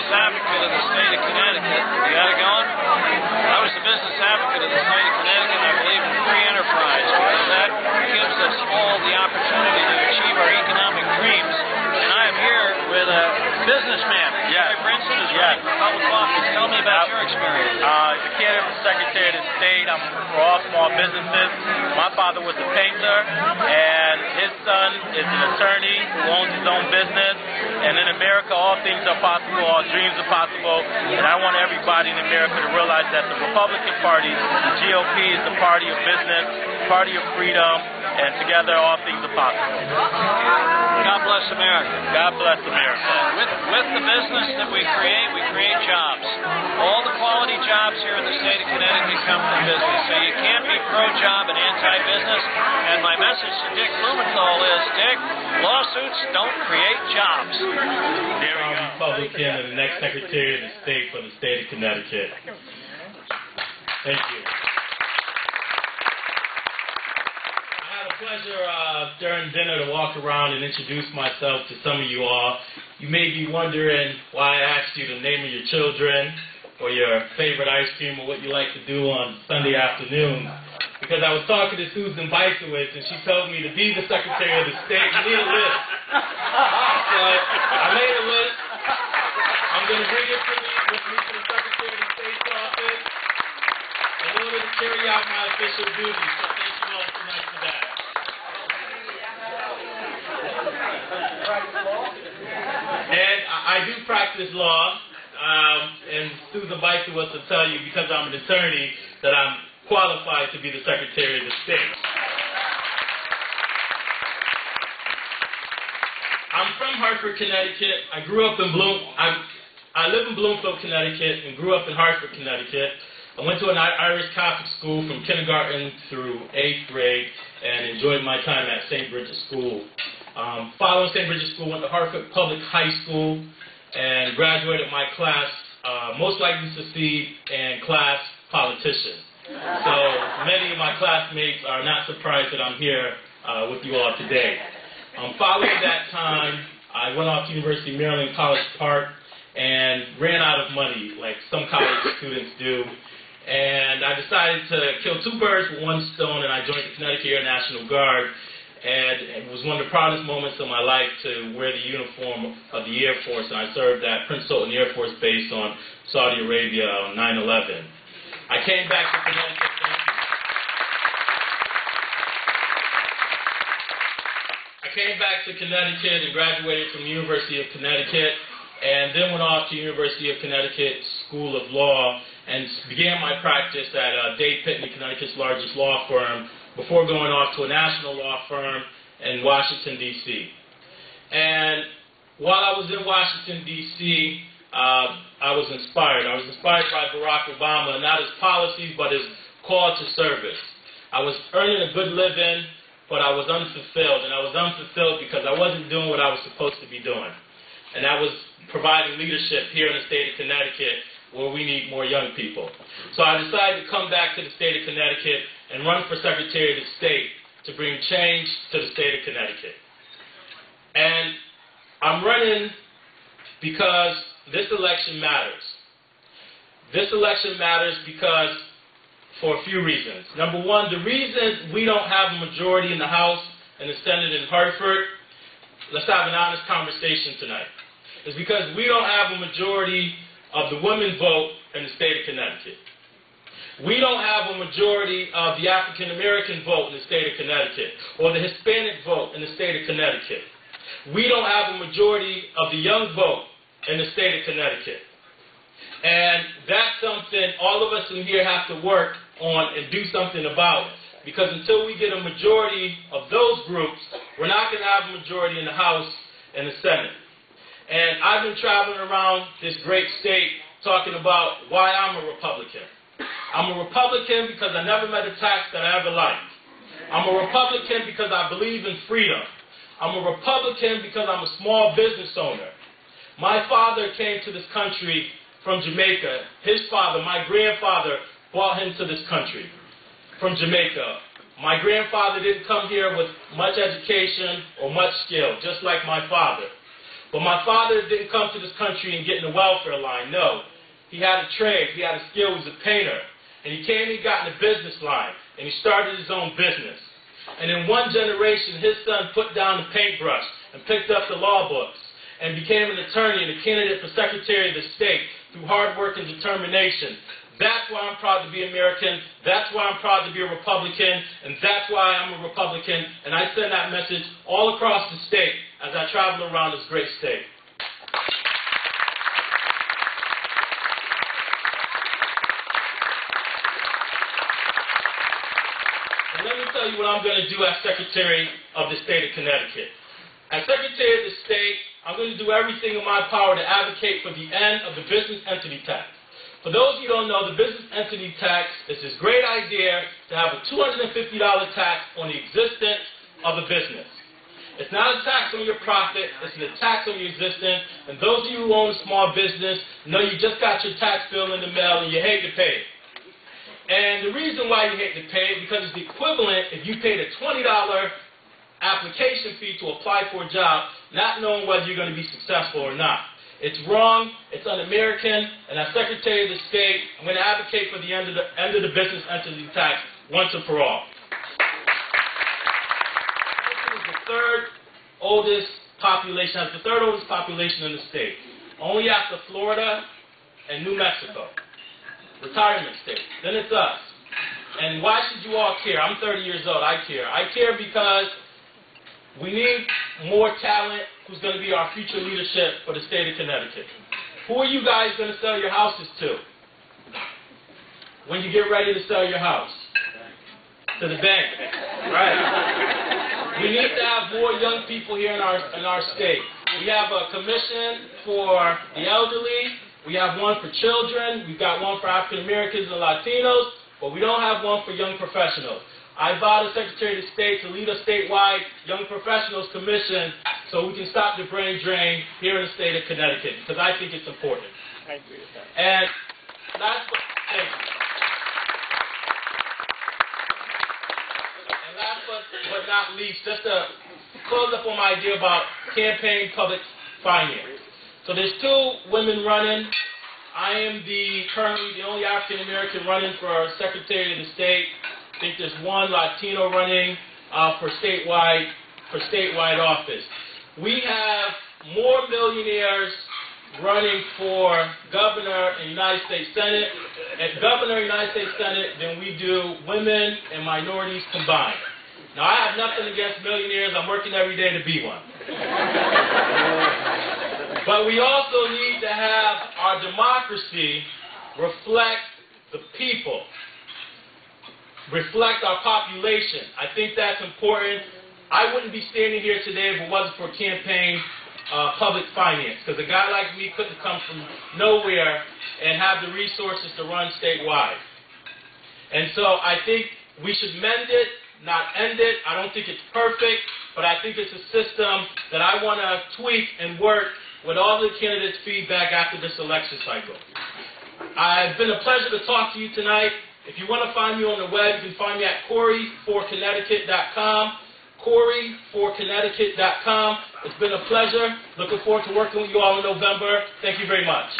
business advocate of the state of Connecticut. You got it going? I was the business advocate of the state of Connecticut, and I believe in free enterprise because that gives us all the opportunity to achieve our economic dreams. And I am here with a businessman. Yes. Brinson is running for public office. Tell me about your experience. The candidate for Secretary of State. I'm for all small businesses. My father was a painter, and his son is an attorney who owns his own business. And in America, all things are possible, all dreams are possible. And I want everybody in America to realize that the Republican Party, the GOP, is the party of business, party of freedom, and together all things are possible. God bless America. God bless America. With the business that we create jobs. All the quality jobs here in the state of Connecticut come from business. So you can't be pro-job and anti-business. And my message to Dick Blumenthal is, Dick, lawsuits don't create jobs. Here we go. Republican and the next Secretary of the State for the state of Connecticut. Thank you. Pleasure during dinner to walk around and introduce myself to some of you all. You may be wondering why I asked you the name of your children or your favorite ice cream or what you like to do on Sunday afternoons. Because I was talking to Susan Bysowitz and she told me to be the Secretary of the State, you need a list. So I made a list. I'm going to bring it with me to the Secretary of the State's office in order to carry out my official duties. So thank you all tonight for that. And I do practice law, and Susan Bysowitz will tell you, because I'm an attorney, that I'm qualified to be the Secretary of the State. I'm from Hartford, Connecticut. I grew up in I live in Bloomfield, Connecticut, and grew up in Hartford, Connecticut. I went to an Irish Catholic school from kindergarten through 8th grade and enjoyed my time at St. Bridget's School. Following St. Bridget's School, went to Hartford Public High School and graduated my class, most likely to succeed in class politician. So many of my classmates are not surprised that I'm here with you all today. Following that time, I went off to University of Maryland College Park and ran out of money, like some college students do. And I decided to kill two birds with one stone, and I joined the Connecticut Air National Guard. And it was one of the proudest moments of my life to wear the uniform of the Air Force. And I served at Prince Sultan Air Force Base on Saudi Arabia on 9/11. I came back to Connecticut. I came back to Connecticut and graduated from the University of Connecticut, and then went off to University of Connecticut School of Law and began my practice at Dade Pitney, Connecticut's largest law firm, before going off to a national law firm in Washington, D.C. And while I was in Washington, D.C., I was inspired. I was inspired by Barack Obama, not his policies, but his call to service. I was earning a good living, but I was unfulfilled. And I was unfulfilled because I wasn't doing what I was supposed to be doing. And that was providing leadership here in the state of Connecticut, where we need more young people. So I decided to come back to the state of Connecticut and run for Secretary of the State to bring change to the state of Connecticut. And I'm running because this election matters. This election matters because for a few reasons. Number one, the reason we don't have a majority in the House and the Senate in Hartford, let's have an honest conversation tonight, is because we don't have a majority of the women vote in the state of Connecticut. We don't have a majority of the African American vote in the state of Connecticut, or the Hispanic vote in the state of Connecticut. We don't have a majority of the young vote in the state of Connecticut. And that's something all of us in here have to work on and do something about, because until we get a majority of those groups, we're not going to have a majority in the House and the Senate. And I've been traveling around this great state talking about why I'm a Republican. I'm a Republican because I never met a tax that I ever liked. I'm a Republican because I believe in freedom. I'm a Republican because I'm a small business owner. My father came to this country from Jamaica. His father, my grandfather, brought him to this country from Jamaica. My grandfather didn't come here with much education or much skill, just like my father. But my father didn't come to this country and get in the welfare line. No. He had a trade. He had a skill. He was a painter. And he came and got in the business line. And he started his own business. And in one generation, his son put down the paintbrush and picked up the law books and became an attorney and a candidate for Secretary of the State through hard work and determination. That's why I'm proud to be American. That's why I'm proud to be a Republican. And that's why I'm a Republican. And I send that message all across the state as I travel around this great state. And let me tell you what I'm going to do as Secretary of the State of Connecticut. As Secretary of the State, I'm going to do everything in my power to advocate for the end of the business entity tax. For those of you who don't know, the business entity tax is this great idea to have a $250 tax on the existence of a business. It's not a tax on your profit, it's a tax on your existence. And those of you who own a small business know you just got your tax bill in the mail and you hate to pay it. And the reason why you hate to pay it, because it's the equivalent if you paid a $20 application fee to apply for a job, not knowing whether you're going to be successful or not. It's wrong, it's un-American, and as Secretary of the State, I'm going to advocate for the end of the business entity tax once and for all. This is the third oldest population in the state, only after Florida and New Mexico. Retirement state. Then it's us. And why should you all care? I'm 30 years old. I care. I care because we need more talent who's going to be our future leadership for the state of Connecticut. Who are you guys going to sell your houses to when you get ready to sell your house? To the bank. Right. We need to have more young people here in our state. We have a commission for the elderly. We have one for children. We've got one for African Americans and Latinos, but we don't have one for young professionals. I vow as Secretary of the State to lead a statewide Young Professionals Commission so we can stop the brain drain here in the state of Connecticut, because I think it's important. I agree with that. And last but not least, just to close up on my idea about campaign public finance. So there's two women running. I am currently the only African American running for Secretary of the State. I think there's one Latino running for statewide office. We have more millionaires running for governor and United States Senate, than we do women and minorities combined. Now, I have nothing against millionaires. I'm working every day to be one. But we also need to have our democracy reflect the people, reflect our population. I think that's important. I wouldn't be standing here today if it wasn't for campaign public finance, because a guy like me couldn't come from nowhere and have the resources to run statewide. And so I think we should mend it, not end it. I don't think it's perfect, but I think it's a system that I want to tweak and work with all the candidates' feedback after this election cycle. It's been a pleasure to talk to you tonight. If you want to find me on the web, you can find me at CoreyForConnecticut.com. CoreyForConnecticut.com. It's been a pleasure. Looking forward to working with you all in November. Thank you very much.